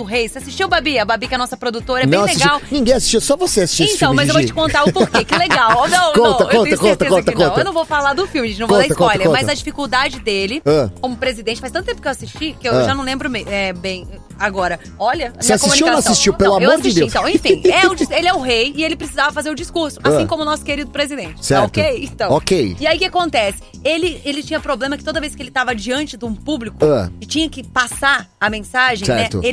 do Rei. Você assistiu, Babi? A Babi, que é a nossa produtora, é bem legal. Ninguém assistiu, só você assistiu esse filme, Então, mas eu vou te contar o porquê, que legal. Eu não vou falar do filme, gente, não vou dar spoiler. Mas a dificuldade dele, como presidente, faz tanto tempo que eu assisti, que eu já não lembro bem agora. Olha, você assistiu ou não assistiu? Pelo amor de Deus. Então, enfim, ele é o rei e ele precisava fazer o discurso, assim como o nosso querido presidente. Certo. Ok? Então. Ok. E aí, o que acontece? Ele tinha problema que toda vez que ele tava diante de um público e tinha que passar a mensagem, certo, né?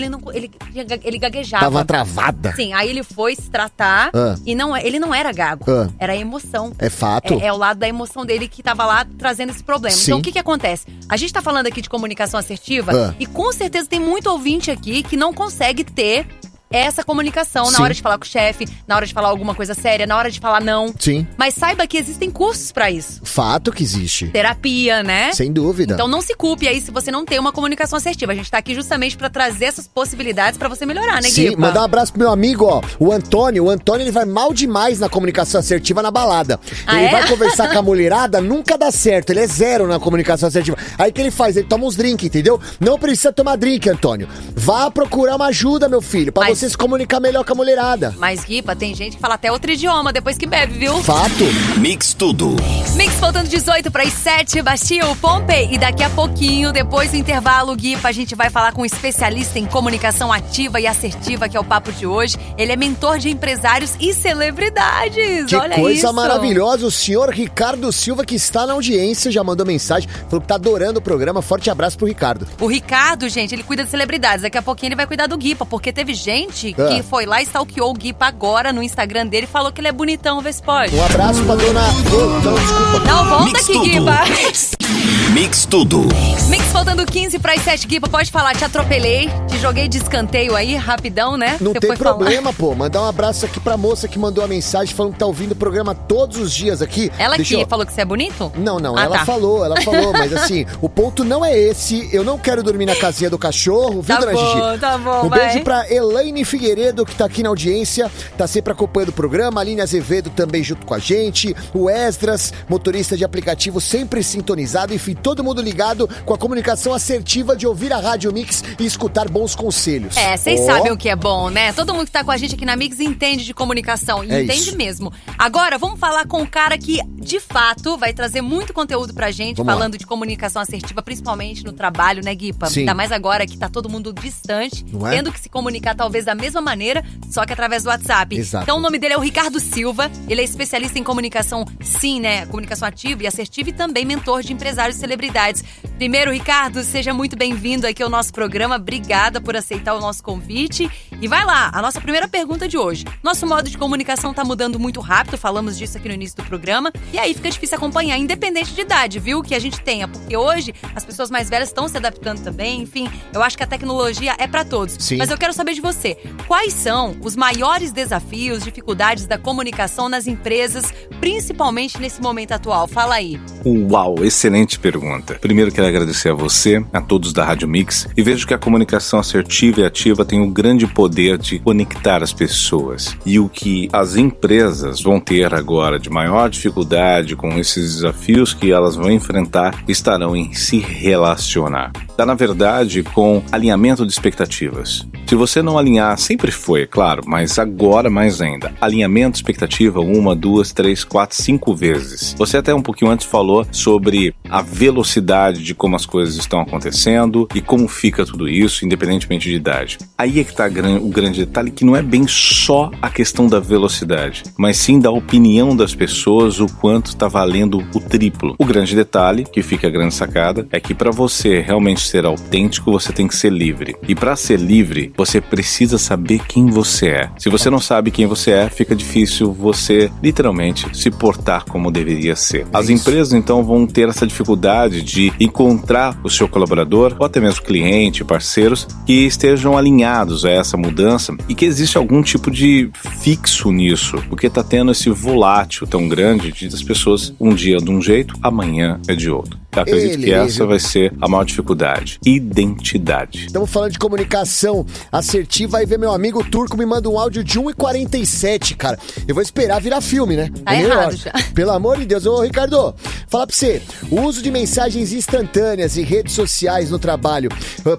Ele gaguejava. Tava travada. Sim, aí ele foi se tratar e ele não era gago. Era a emoção. É fato. É o lado da emoção dele que tava lá trazendo esse problema. Sim. Então, o que acontece? A gente tá falando aqui de comunicação assertiva e com certeza tem muito ouvinte aqui que não consegue ter essa comunicação na hora de falar com o chefe, na hora de falar alguma coisa séria, na hora de falar não. Sim. Mas saiba que existem cursos pra isso. Fato que existe. Terapia, né? Sem dúvida. Então não se culpe aí se você não tem uma comunicação assertiva. A gente tá aqui justamente pra trazer essas possibilidades pra você melhorar, né, Gui? Sim, mandar um abraço pro meu amigo, ó, o Antônio. O Antônio, ele vai mal demais na comunicação assertiva na balada. Ele vai conversar com a mulherada, nunca dá certo. Ele é zero na comunicação assertiva. Aí o que ele faz? Ele toma uns drinks, entendeu? Não precisa tomar drink, Antônio. Vá procurar uma ajuda, meu filho, pra você se comunicar melhor com a mulherada. Mas, Guipa, tem gente que fala até outro idioma depois que bebe, viu? Fato. Mix tudo. Mix faltando 18 para as 7, Bastil, Pompei. E daqui a pouquinho, depois do intervalo, Guipa, a gente vai falar com um especialista em comunicação ativa e assertiva, que é o papo de hoje. Ele é mentor de empresários e celebridades. Que olha coisa isso. Maravilhosa. O senhor Ricardo Silva, que está na audiência, já mandou mensagem, falou que tá adorando o programa. Forte abraço pro Ricardo. O Ricardo, gente, ele cuida de celebridades. Daqui a pouquinho ele vai cuidar do Guipa, porque teve gente que foi lá e stalkeou o Guipa agora no Instagram dele e falou que ele é bonitão, vê se pode. Um abraço pra dona... Não, desculpa. Não, volta Mix aqui, tudo. Guipa. Mix tudo. Mix faltando 15 para as 7, Guipa, pode falar, te atropelei, te joguei de escanteio aí, rapidão, né? Não Você tem foi problema, pô. Mandar um abraço aqui pra moça que mandou a mensagem falando que tá ouvindo o programa todos os dias aqui. Ela falou que você é bonito? Não, ela falou, mas assim, o ponto não é esse. Eu não quero dormir na casinha do cachorro, viu, dona Gigi? Tá bom, beijo pra Elaine Figueiredo, que tá aqui na audiência, tá sempre acompanhando o programa. A Aline Azevedo também junto com a gente. O Esdras, motorista de aplicativo, sempre sintonizado. Enfim, todo mundo ligado com a comunicação assertiva de ouvir a Rádio Mix e escutar bons conselhos. Vocês sabem o que é bom, né? Todo mundo que tá com a gente aqui na Mix entende de comunicação. E entende mesmo. Agora, vamos falar com um cara que, de fato, vai trazer muito conteúdo pra gente, falando de comunicação assertiva, principalmente no trabalho, né, Guipa? Sim. Ainda mais agora que tá todo mundo distante, tendo que se comunicar talvez da mesma maneira, só que através do WhatsApp. Exato. Então o nome dele é o Ricardo Silva, ele é especialista em comunicação, sim, né? Comunicação ativa e assertiva e também mentor de empresários e celebridades. Primeiro, Ricardo, seja muito bem-vindo aqui ao nosso programa. Obrigada por aceitar o nosso convite. E vai lá, a nossa primeira pergunta de hoje. Nosso modo de comunicação tá mudando muito rápido, falamos disso aqui no início do programa, e aí fica difícil acompanhar, independente de idade, viu? Que a gente tenha, porque hoje as pessoas mais velhas estão se adaptando também, enfim, eu acho que a tecnologia é pra todos. Sim. Mas eu quero saber de você, quais são os maiores desafios, dificuldades da comunicação nas empresas, principalmente nesse momento atual? Fala aí. Uau, excelente pergunta. Primeiro quero agradecer a você, a todos da Rádio Mix, e vejo que a comunicação assertiva e ativa tem um grande poder de conectar as pessoas. E o que as empresas vão ter agora de maior dificuldade com esses desafios que elas vão enfrentar estarão em se relacionar. Está, na verdade, com alinhamento de expectativas. Se você não alinhar, sempre foi, claro, mas agora mais ainda. Alinhamento de expectativa 1, 2, 3, 4, 5 vezes. Você até um pouquinho antes falou sobre a velocidade de como as coisas estão acontecendo e como fica tudo isso, independentemente de idade. Aí é que está o grande detalhe, que não é bem só a questão da velocidade, mas sim da opinião das pessoas, o quanto está valendo o triplo. O grande detalhe, que fica a grande sacada, é que para você realmente ser autêntico, você tem que ser livre. E para ser livre, você precisa saber quem você é. Se você não sabe quem você é, fica difícil você, literalmente, se portar como deveria ser. As empresas, então, vão ter essa dificuldade de encontrar o seu colaborador, ou até mesmo cliente, parceiros, que estejam alinhados a essa mudança e que existe algum tipo de fixo nisso, porque está tendo esse volátil tão grande de as pessoas um dia de um jeito, amanhã é de outro. Acredito que essa vai ser a maior dificuldade. Identidade. Estamos falando de comunicação assertiva, aí vem meu amigo Turco, me manda um áudio de 1h47, cara. Eu vou esperar virar filme, né? Tá errado já. Pelo amor de Deus. Ô, Ricardo, fala pra você, o uso de mensagens instantâneas e redes sociais no trabalho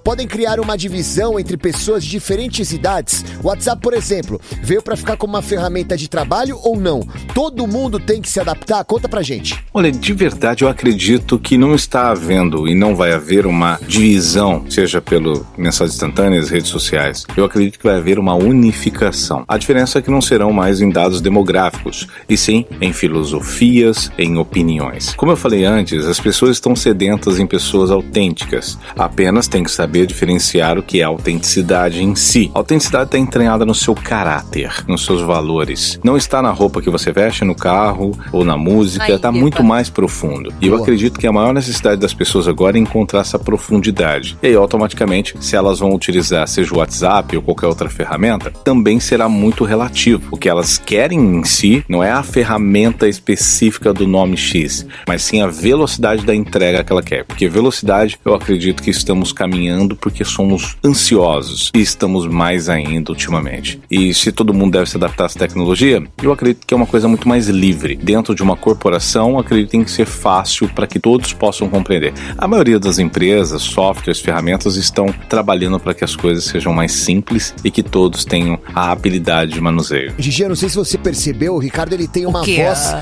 podem criar uma divisão entre pessoas de diferentes idades? O WhatsApp, por exemplo, veio pra ficar como uma ferramenta de trabalho ou não? Todo mundo tem que se adaptar? Conta pra gente. Olha, de verdade eu acredito que não está havendo e não vai haver uma divisão, seja pelo mensagens instantâneas, redes sociais. Eu acredito que vai haver uma unificação. A diferença é que não serão mais em dados demográficos, e sim em filosofias, em opiniões. Como eu falei antes, as pessoas estão sedentas em pessoas autênticas. Apenas tem que saber diferenciar o que é autenticidade em si. A autenticidade está entranhada no seu caráter, nos seus valores. Não está na roupa que você veste, no carro ou na música, está muito mais profundo. E eu acredito que a maior necessidade das pessoas agora é encontrar essa profundidade. E aí, automaticamente, se elas vão utilizar, seja o WhatsApp ou qualquer outra ferramenta, também será muito relativo. O que elas querem em si não é a ferramenta específica do nome X, mas sim a velocidade da entrega que ela quer. Porque velocidade, eu acredito que estamos caminhando porque somos ansiosos e estamos mais ainda ultimamente. E se todo mundo deve se adaptar a essa tecnologia, eu acredito que é uma coisa muito mais livre. Dentro de uma corporação, acredito que tem que ser fácil para que todos possam compreender. A maioria das empresas, softwares, ferramentas estão trabalhando para que as coisas sejam mais simples e que todos tenham a habilidade de manuseio. Gigi, eu não sei se você percebeu, o Ricardo ele tem uma voz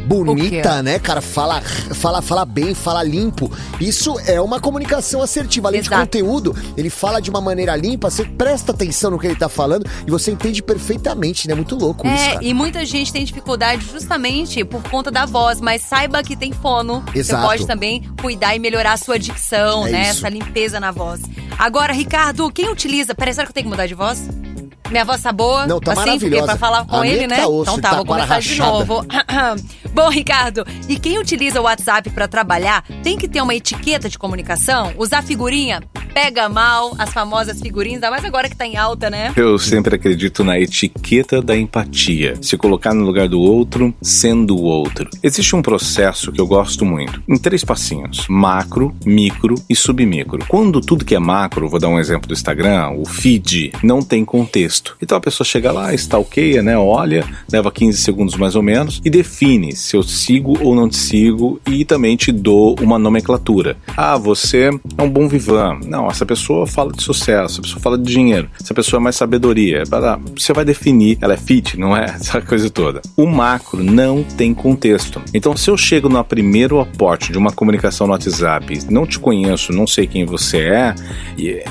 bonita, né, cara? Fala bem, fala limpo. Isso é uma comunicação assertiva. Além de conteúdo, ele fala de uma maneira limpa, você presta atenção no que ele tá falando e você entende perfeitamente, né? Muito louco isso, cara. E muita gente tem dificuldade justamente por conta da voz, mas saiba que tem fono. Exato. Você pode também cuidar e melhorar a sua dicção, né? Isso. Essa limpeza na voz. Agora, Ricardo, quem utiliza... Peraí, será que eu tenho que mudar de voz? Minha voz tá boa? Não, tá assim, maravilhosa. Porque pra falar com ele, né? Tá osso, então tá, vou começar de novo. Bom, Ricardo, e quem utiliza o WhatsApp pra trabalhar tem que ter uma etiqueta de comunicação? Usar figurinha pega mal, as famosas figurinhas, ainda mais agora que tá em alta, né? Eu sempre acredito na etiqueta da empatia. Se colocar no lugar do outro, sendo o outro. Existe um processo que eu gosto muito, em 3 passinhos: macro, micro e submicro. Quando tudo que é macro, vou dar um exemplo do Instagram, o feed, não tem contexto. Então a pessoa chega lá, stalkeia, né? Olha, leva 15 segundos mais ou menos e define se eu sigo ou não te sigo, e também te dou uma nomenclatura. Ah, você é um bom vivan. Não, essa pessoa fala de sucesso, essa pessoa fala de dinheiro, essa pessoa é mais sabedoria. Você vai definir, ela é fit, não é? Essa coisa toda. O macro não tem contexto. Então, se eu chego no primeiro aporte de uma comunicação no WhatsApp, não te conheço, não sei quem você é,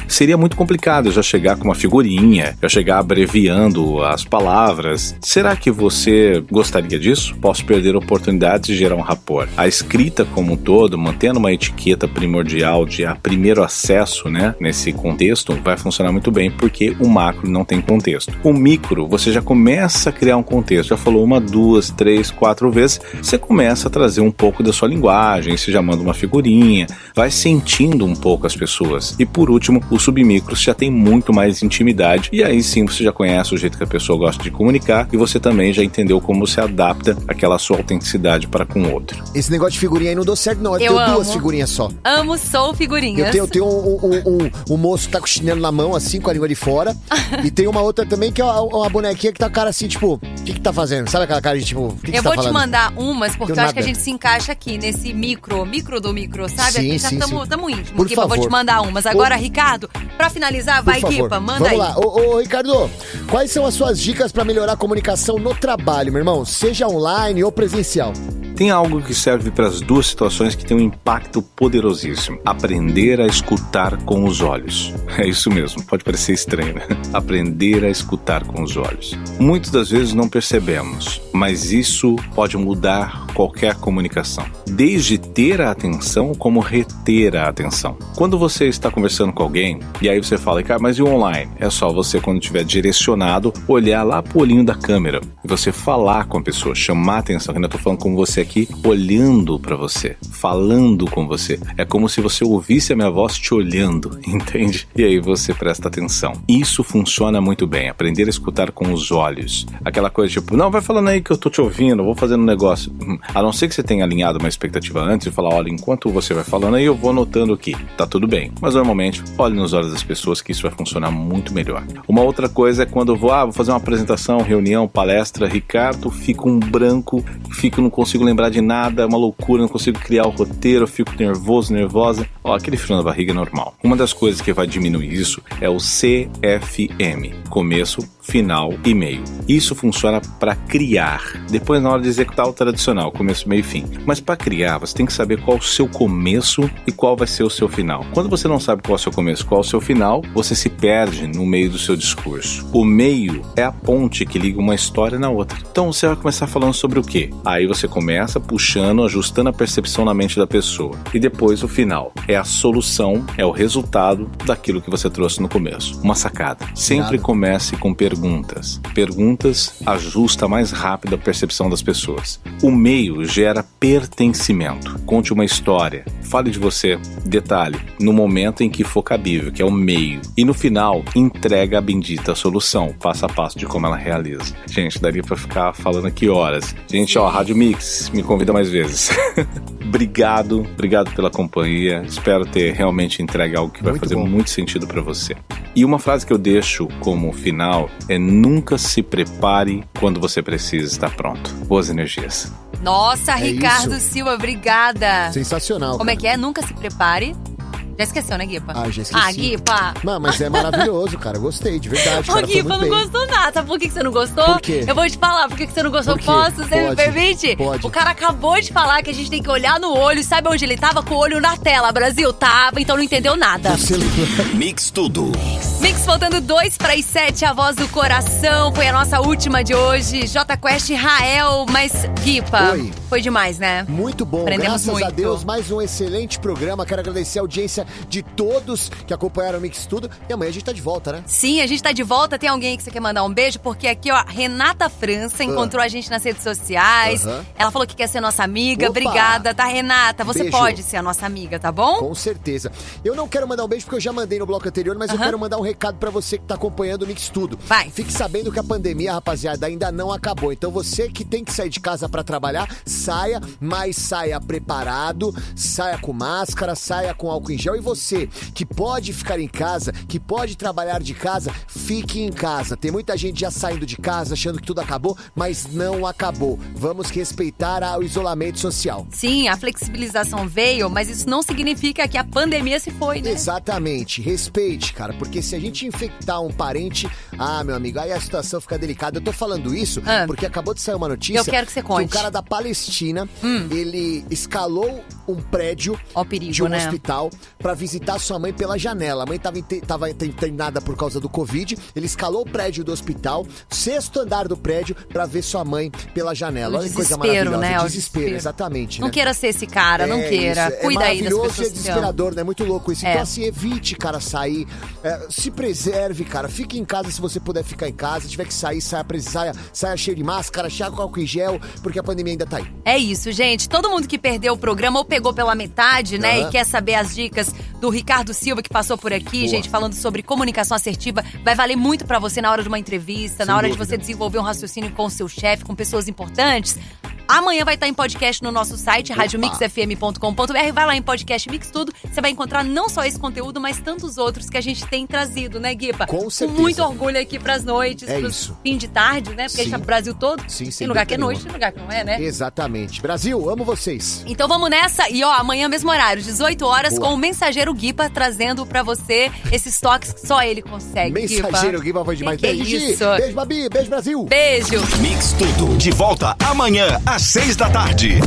seria muito complicado eu já chegar com uma figurinha, eu chegar abreviando as palavras. Será que você gostaria disso? Posso perder oportunidades de gerar um rapport. A escrita como um todo, mantendo uma etiqueta primordial de primeiro acesso, né, nesse contexto, vai funcionar muito bem, porque o macro não tem contexto. O micro, você já começa a criar um contexto. Já falou 1, 2, 3, 4 vezes, você começa a trazer um pouco da sua linguagem, você já manda uma figurinha, vai sentindo um pouco as pessoas. E por último, o submicro, você já tem muito mais intimidade, e aí sim você já conhece o jeito que a pessoa gosta de comunicar, e você também já entendeu como se adapta aquela sua autenticidade para com o outro. Esse negócio de figurinha aí não deu certo, não. Eu tenho 2 figurinhas só. Sou figurinhas. Eu tenho um moço que tá com o chinelo na mão, assim, com a língua de fora. E tem uma outra também que é uma bonequinha que tá com a cara assim, tipo, o que tá fazendo? Sabe aquela cara de tipo, o que eu você vou tá te falando? mandar umas, porque eu acho que a gente se encaixa aqui, nesse micro do micro, sabe? Sim, aqui já sim, tamo íntimo. Por aqui, favor. Eu vou te mandar umas. Agora, Ricardo, pra finalizar, vai, Guipa, manda aí. Vamos lá. Ô, Ricardo, quais são as suas dicas pra melhorar a comunicação no trabalho, meu irmão? Seja online ou presencial. Tem algo que serve para as 2 situações que tem um impacto poderosíssimo. Aprender a escutar com os olhos. É isso mesmo, pode parecer estranho, né? Aprender a escutar com os olhos. Muitas das vezes não percebemos, mas isso pode mudar qualquer comunicação. Desde ter a atenção, como reter a atenção. Quando você está conversando com alguém, e aí você fala, cara, mas e o online? É só você, quando estiver direcionado, olhar lá pro olhinho da câmera e você falar com a pessoa, chamar a atenção. Eu ainda tô falando com você aqui aqui olhando pra você, falando com você. É como se você ouvisse a minha voz te olhando, entende? E aí você presta atenção. Isso funciona muito bem, aprender a escutar com os olhos. Aquela coisa tipo, não, vai falando aí que eu tô te ouvindo, eu vou fazendo um negócio. A não ser que você tenha alinhado uma expectativa antes e falar, olha, enquanto você vai falando aí, eu vou anotando aqui. Tá tudo bem. Mas normalmente, olhe nos olhos das pessoas que isso vai funcionar muito melhor. Uma outra coisa é quando eu vou fazer uma apresentação, reunião, palestra, Ricardo, fico um branco, não consigo lembrar de nada, é uma loucura, não consigo criar o roteiro, eu fico nervoso, nervosa. Aquele frio na barriga é normal. Uma das coisas que vai diminuir isso é o CFM, começo, final e meio. Isso funciona para criar. Depois, na hora de executar o tradicional, começo, meio e fim. Mas para criar, você tem que saber qual é o seu começo e qual vai ser o seu final. Quando você não sabe qual é o seu começo, qual é o seu final, você se perde no meio do seu discurso. O meio é a ponte que liga uma história na outra. Então você vai começar falando sobre o quê? Aí você começa puxando, ajustando a percepção na mente da pessoa. E depois o final. É a solução, é o resultado daquilo que você trouxe no começo. Uma sacada. Sempre comece com perguntas. Perguntas ajusta mais rápido a percepção das pessoas. O meio gera pertencimento. Conte uma história. Fale de você. Detalhe. No momento em que for cabível, que é o meio. E no final, entrega a bendita solução. Passo a passo de como ela realiza. Gente, daria pra ficar falando aqui horas. Gente, Rádio Mix, me convida mais vezes. Obrigado pela companhia. Espero ter realmente entregue algo que vai fazer muito sentido pra você. E uma frase que eu deixo como final é: nunca se prepare quando você precisa estar pronto. Boas energias. Nossa, Ricardo Silva, obrigada. Sensacional. Como é que é? Nunca se prepare. Já esqueceu, né, Guipa? Já esqueci. Guipa. Não, mas é maravilhoso, cara. Gostei, de verdade. Cara, Guipa, não gostou nada. Sabe por que você não gostou? Por quê? Eu vou te falar por que você não gostou. Posso? Você me permite? Pode. O cara acabou de falar que a gente tem que olhar no olho. Sabe onde ele tava? Com o olho na tela. Brasil, tava, então não entendeu nada. Mix Tudo. Mix faltando 2:07, a voz do coração. Foi a nossa última de hoje. J Quest Rael, mas Guipa, foi demais, né? Muito bom. Aprendemos Graças muito. a Deus, mais um excelente programa. Quero agradecer a audiência de todos que acompanharam o Mix Tudo. E amanhã a gente tá de volta, né? Sim, a gente tá de volta. Tem alguém que você quer mandar um beijo? Porque aqui, Renata França encontrou a gente nas redes sociais. Ela falou que quer ser nossa amiga. Opa! Obrigada, tá, Renata? Você Beijo. pode ser a nossa amiga, tá bom? Com certeza. Eu não quero mandar um beijo porque eu já mandei no bloco anterior, mas eu quero mandar um recado pra você que tá acompanhando o Mix Tudo. Vai. Fique sabendo que a pandemia, rapaziada, ainda não acabou. Então você que tem que sair de casa pra trabalhar, saia, mas saia preparado, saia com máscara, saia com álcool em gel. E você que pode ficar em casa, que pode trabalhar de casa, fique em casa. Tem muita gente já saindo de casa, achando que tudo acabou, mas não acabou. Vamos respeitar o isolamento social. Sim, a flexibilização veio, mas isso não significa que a pandemia se foi, né? Exatamente. Respeite, cara, porque se a gente infectar um parente, meu amigo, aí a situação fica delicada. Eu tô falando isso porque acabou de sair uma notícia. Eu quero que você conte. Que um cara da Palestina, ele escalou um prédio perigo, de um né? hospital pra visitar sua mãe pela janela. A mãe tava internada por causa do Covid. Ele escalou o prédio do hospital, 6º andar do prédio, pra ver sua mãe pela janela. Olha que coisa maravilhosa. Né? Desespero, exatamente. Não né? queira ser esse cara, não queira. Isso. Cuida aí das pessoas. É desesperador, né? Muito louco isso. Então, assim, evite, cara, sair. Se preserve, cara. Fique em casa se você puder ficar em casa. Se tiver que sair, saia cheio de máscara, saia com álcool em gel, porque a pandemia ainda tá aí. É isso, gente. Todo mundo que perdeu o programa ou pegou pela metade, né? E quer saber as dicas do Ricardo Silva, que passou por aqui, gente, falando sobre comunicação assertiva. Vai valer muito pra você na hora de uma entrevista, na hora de você desenvolver um raciocínio com o seu chefe, com pessoas importantes. Amanhã vai estar em podcast no nosso site, radiomixfm.com.br. Vai lá em podcast Mix Tudo. Você vai encontrar não só esse conteúdo, mas tantos outros que a gente tem trazido, né, Guipa? Com certeza. Com muito orgulho aqui pras noites, pros fim de tarde, né? Porque a gente tá pro Brasil todo. Sim, tem lugar que é noite, tem lugar que não é, né? Exatamente. Brasil, amo vocês. Então vamos nessa. E amanhã mesmo horário, 18 horas, com o Mensageiro Guipa, trazendo pra você esses toques que só ele consegue, Mensageiro Guipa foi demais. Beijo, Gi. Beijo, Babi. Beijo, Brasil. Beijo. Mix Tudo. De volta amanhã às 6 da tarde.